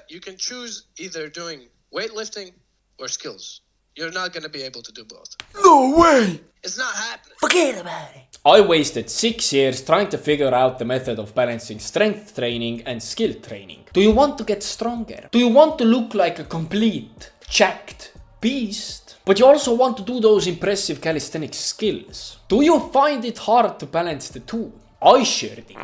You can choose either doing weightlifting or skills. You're not going to be able to do both. No way! It's not happening. Forget about it. I wasted 6 years trying to figure out the method of balancing strength training and skill training. Do you want to get stronger? Do you want to look like a complete, jacked beast? But you also want to do those impressive calisthenics skills. Do you find it hard to balance the two? I sure did.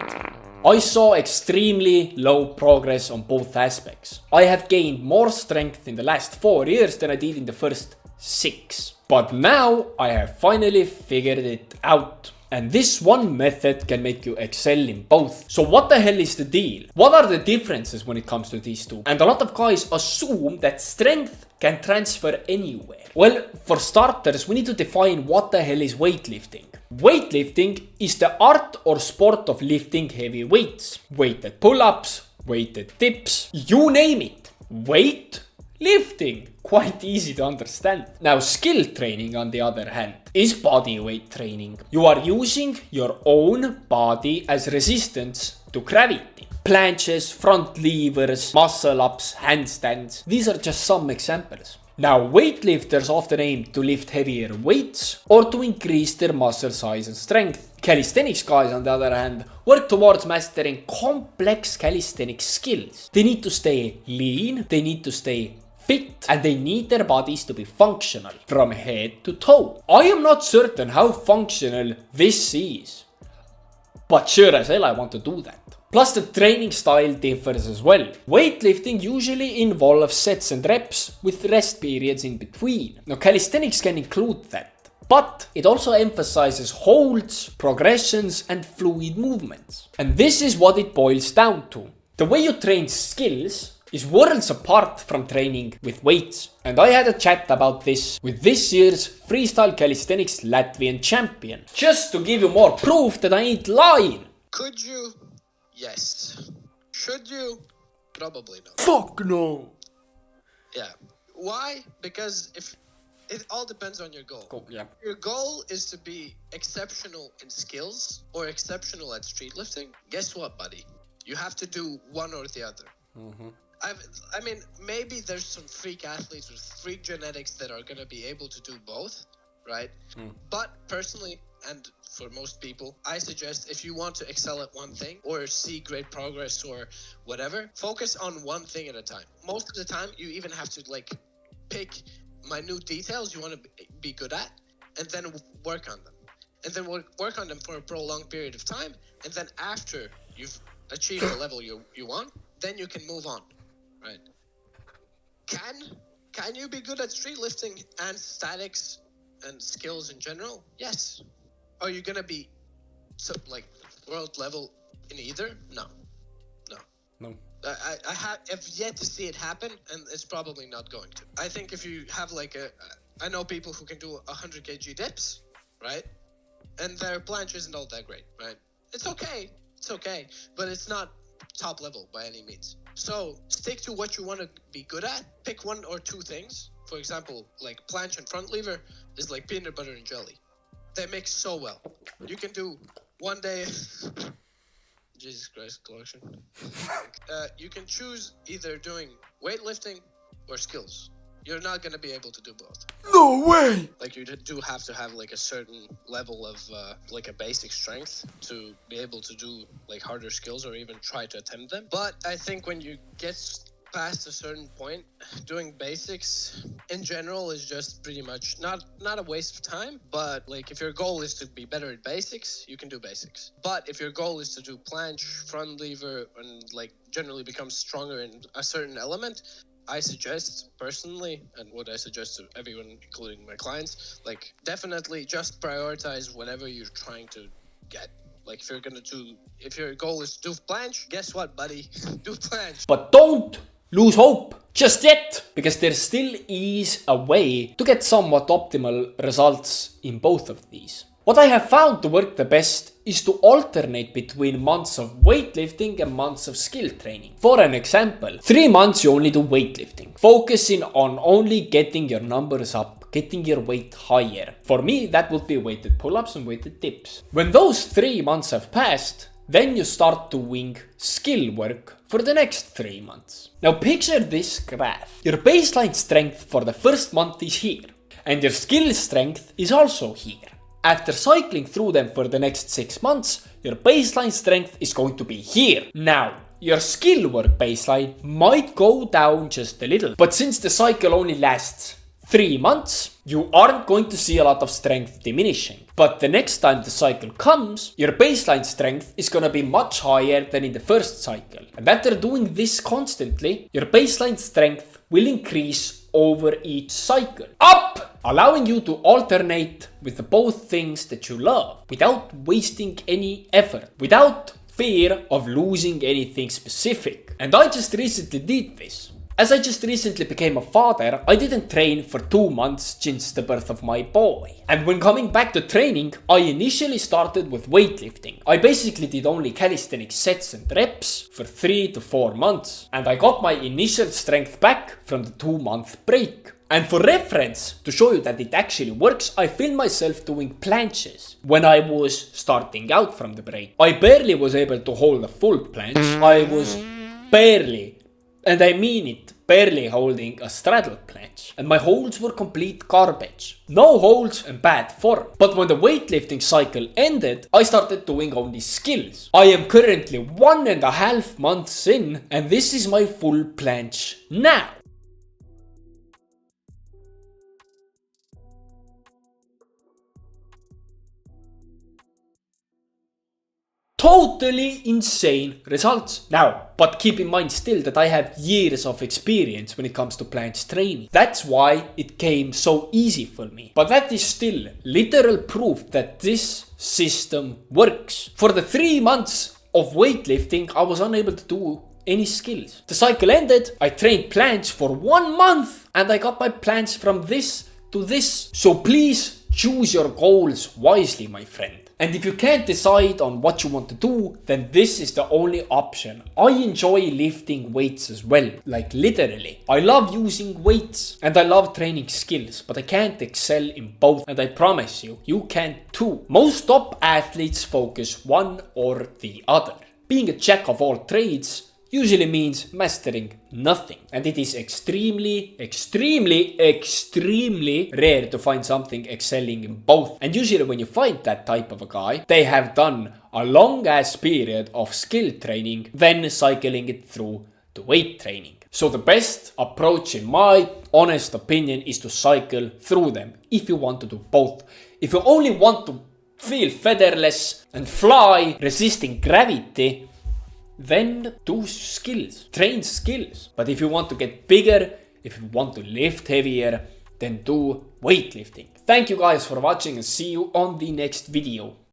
I saw extremely low progress on both aspects. I have gained more strength in the last 4 years than I did in the first 6. But now I have finally figured it out. And this one method can make you excel in both. So what the hell is the deal? What are the differences when it comes to these two? And a lot of guys assume that strength can transfer anywhere. Well, for starters, we need to define what the hell is weightlifting. Weightlifting is the art or sport of lifting heavy weights. Weighted pull-ups, weighted dips, you name it. Weight lifting. Quite easy to understand. Now, skill training, on the other hand, is body weight training. You are using your own body as resistance to gravity. Planches, front levers, muscle ups, handstands. These are just some examples. Now, weightlifters often aim to lift heavier weights or to increase their muscle size and strength. Calisthenics guys, on the other hand, work towards mastering complex calisthenics skills. They need to stay lean, they need to stay fit, and they need their bodies to be functional from head to toe. I am not certain how functional this is, but sure as hell I want to do that. Plus the training style differs as well. Weightlifting usually involves sets and reps with rest periods in between. Now calisthenics can include that, but it also emphasizes holds, progressions and fluid movements. And this is what it boils down to. The way you train skills is worlds apart from training with weights. And I had a chat about this with this year's Freestyle Calisthenics Latvian champion. Just to give you more proof that I ain't lying. Could you? Yes. Should you? Probably not. Fuck no. Yeah. Why? Because if it all depends on your goal. Cool, yeah. Your goal is to be exceptional in skills or exceptional at street lifting. Guess what, buddy? You have to do one or the other. Mm-hmm. I mean, maybe there's some freak athletes with freak genetics that are going to be able to do both, right? But personally, and for most people, I suggest if you want to excel at one thing or see great progress or whatever, focus on one thing at a time. Most of the time, you even have to like pick minute details you want to be good at and then work on them. And then work on them for a prolonged period of time. And then after you've achieved the level you want, then you can move on. Right. Can you be good at street lifting and statics and skills in general? Yes. Are you gonna be like world level in either? No. I have yet to see it happen, and it's probably not going to. I think if you have like I know people who can do 100 kg dips, right? And their planche isn't all that great, right? It's okay, but it's not top level by any means. So stick to what you want to be good at. Pick one or two things. For example, like planche and front lever is like peanut butter and jelly. They mix so well. You can do one day. Jesus Christ, collection. You can choose either doing weightlifting or skills. You're not going to be able to do both. No way! Like you do have to have like a certain level of like a basic strength to be able to do like harder skills or even try to attempt them. But I think when you get past a certain point, doing basics in general is just pretty much not a waste of time. But like if your goal is to be better at basics, you can do basics. But if your goal is to do planche, front lever, and like generally become stronger in a certain element, I suggest personally, and what I suggest to everyone, including my clients, like definitely just prioritize whatever you're trying to get. Like if your goal is to do planche, guess what, buddy? Do planche. But don't lose hope just yet, because there still is a way to get somewhat optimal results in both of these. What I have found to work the best is to alternate between months of weightlifting and months of skill training. For an example, 3 months you only do weightlifting, focusing on only getting your numbers up, getting your weight higher. For me, that would be weighted pull-ups and weighted dips. When those 3 months have passed, then you start doing skill work for the next 3 months. Now picture this graph. Your baseline strength for the first month is here, and your skill strength is also here. After cycling through them for the next 6 months, your baseline strength is going to be here. Now, your skill work baseline might go down just a little, but since the cycle only lasts 3 months, you aren't going to see a lot of strength diminishing. But the next time the cycle comes, your baseline strength is gonna be much higher than in the first cycle. And after doing this constantly, your baseline strength will increase over each cycle. Up! Allowing you to alternate with both things that you love without wasting any effort, without fear of losing anything specific. And I just recently did this. As I just recently became a father, I didn't train for 2 months since the birth of my boy. And when coming back to training, I initially started with weightlifting. I basically did only calisthenics sets and reps for 3 to 4 months. And I got my initial strength back from the 2-month break. And for reference, to show you that it actually works, I filmed myself doing planches when I was starting out from the break. I barely was able to hold a full planche. I was barely, and I mean it, barely holding a straddle planche. And my holds were complete garbage. No holds and bad form. But when the weightlifting cycle ended, I started doing only skills. I am currently 1.5 months in, and this is my full planche now. Totally insane results. Now, but keep in mind still that I have years of experience when it comes to planche training. That's why it came so easy for me. But that is still literal proof that this system works. For the 3 months of weightlifting, I was unable to do any skills. The cycle ended, I trained planche for 1 month, and I got my planche from this to this. So please choose your goals wisely, my friend. And if you can't decide on what you want to do, then this is the only option. I enjoy lifting weights as well, like literally. I love using weights and I love training skills, but I can't excel in both. And I promise you, you can too. Most top athletes focus one or the other. Being a jack of all trades usually means mastering nothing. And it is extremely rare to find something excelling in both. And usually when you find that type of a guy, they have done a long ass period of skill training, then cycling it through to weight training. So the best approach in my honest opinion is to cycle through them if you want to do both. If you only want to feel featherless and fly resisting gravity, then do skills, train skills. But if you want to get bigger, if you want to lift heavier, then do weightlifting. Thank you guys for watching and see you on the next video.